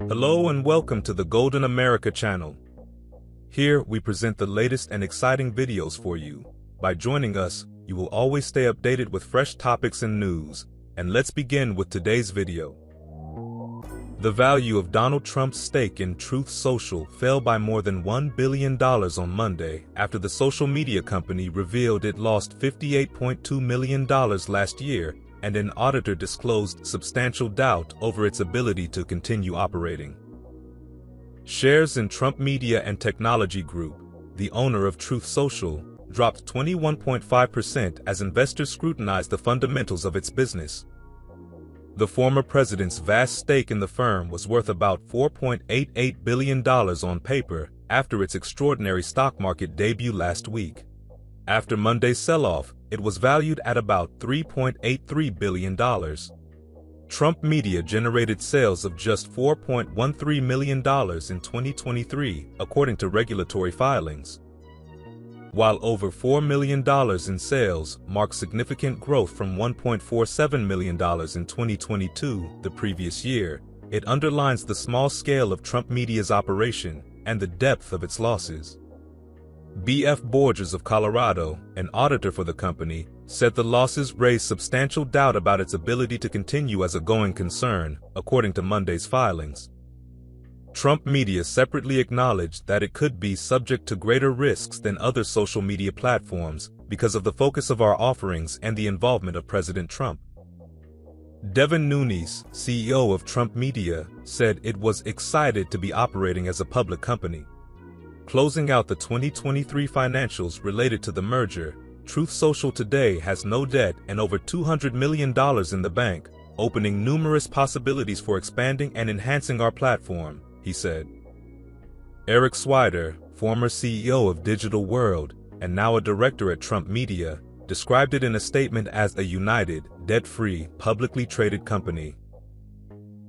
Hello and welcome to the Golden America channel. Here we present the latest and exciting videos for you. By joining us, you will always stay updated with fresh topics and news. And let's begin with today's video. The value of Donald Trump's stake in Truth Social fell by more than $1 billion on Monday after the social media company revealed it lost $58.2 million last year, and an auditor disclosed substantial doubt over its ability to continue operating. Shares in Trump Media and Technology Group, the owner of Truth Social, dropped 21.5% as investors scrutinized the fundamentals of its business. The former president's vast stake in the firm was worth about $4.88 billion on paper after its extraordinary stock market debut last week. After Monday's sell-off, it was valued at about $3.83 billion. Trump Media generated sales of just $4.13 million in 2023, according to regulatory filings. While over $4 million in sales marks significant growth from $1.47 million in 2022, the previous year, it underlines the small scale of Trump Media's operation and the depth of its losses. B.F. Borges of Colorado, an auditor for the company, said the losses raised substantial doubt about its ability to continue as a going concern, according to Monday's filings. Trump Media separately acknowledged that it could be subject to greater risks than other social media platforms because of the focus of our offerings and the involvement of President Trump. Devin Nunes, CEO of Trump Media, said it was excited to be operating as a public company. Closing out the 2023 financials related to the merger, Truth Social today has no debt and over $200 million in the bank, opening numerous possibilities for expanding and enhancing our platform, he said. Eric Swider, former CEO of Digital World and now a director at Trump Media, described it in a statement as a united, debt-free, publicly traded company.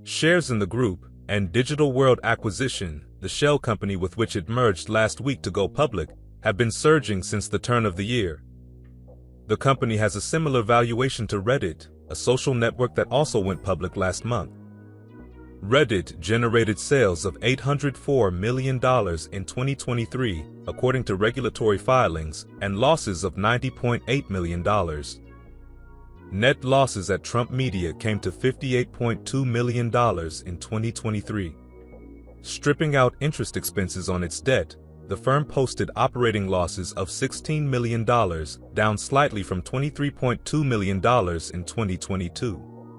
Shares in the group and Digital World acquisition, the shell company with which it merged last week to go public, have been surging since the turn of the year. The company has a similar valuation to Reddit, a social network that also went public last month. Reddit generated sales of $804 million in 2023, according to regulatory filings, and losses of $90.8 million. Net losses at Trump Media came to $58.2 million in 2023. Stripping out interest expenses on its debt, the firm posted operating losses of $16 million, down slightly from $23.2 million in 2022.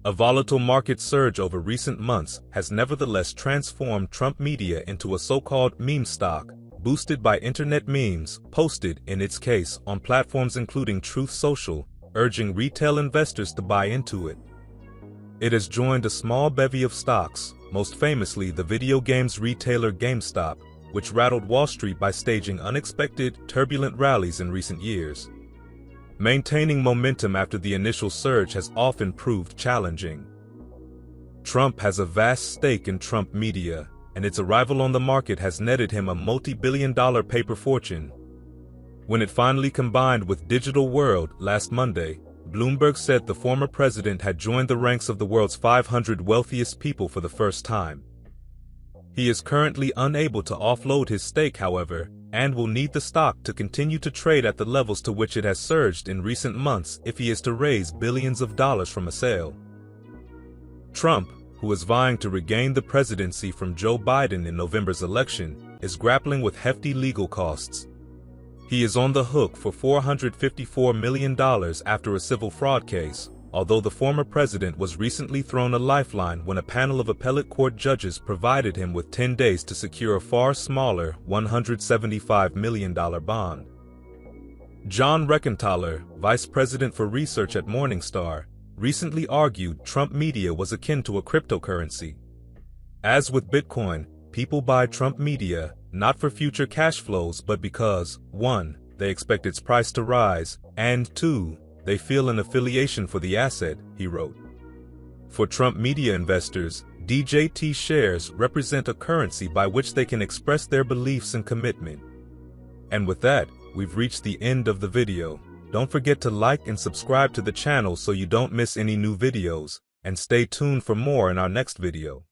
A volatile market surge over recent months has nevertheless transformed Trump Media into a so-called meme stock, boosted by internet memes posted, in its case, on platforms including Truth Social, urging retail investors to buy into it. It has joined a small bevy of stocks, most famously the video games retailer GameStop, which rattled Wall Street by staging unexpected, turbulent rallies in recent years. Maintaining momentum after the initial surge has often proved challenging. Trump has a vast stake in Trump Media, and its arrival on the market has netted him a multi-billion-dollar paper fortune. When it finally combined with Digital World last Monday, Bloomberg said the former president had joined the ranks of the world's 500 wealthiest people for the first time. He is currently unable to offload his stake, however, and will need the stock to continue to trade at the levels to which it has surged in recent months if he is to raise billions of dollars from a sale. Trump, who is vying to regain the presidency from Joe Biden in November's election, is grappling with hefty legal costs. He is on the hook for $454 million after a civil fraud case, although the former president was recently thrown a lifeline when a panel of appellate court judges provided him with 10 days to secure a far smaller $175 million bond. John Reckenthaler, vice president for research at Morningstar, recently argued Trump Media was akin to a cryptocurrency. As with Bitcoin, people buy Trump Media not for future cash flows but because, 1, they expect its price to rise, and 2, they feel an affiliation for the asset, he wrote. For Trump Media investors, DJT shares represent a currency by which they can express their beliefs and commitment. And with that, we've reached the end of the video. Don't forget to like and subscribe to the channel so you don't miss any new videos, and stay tuned for more in our next video.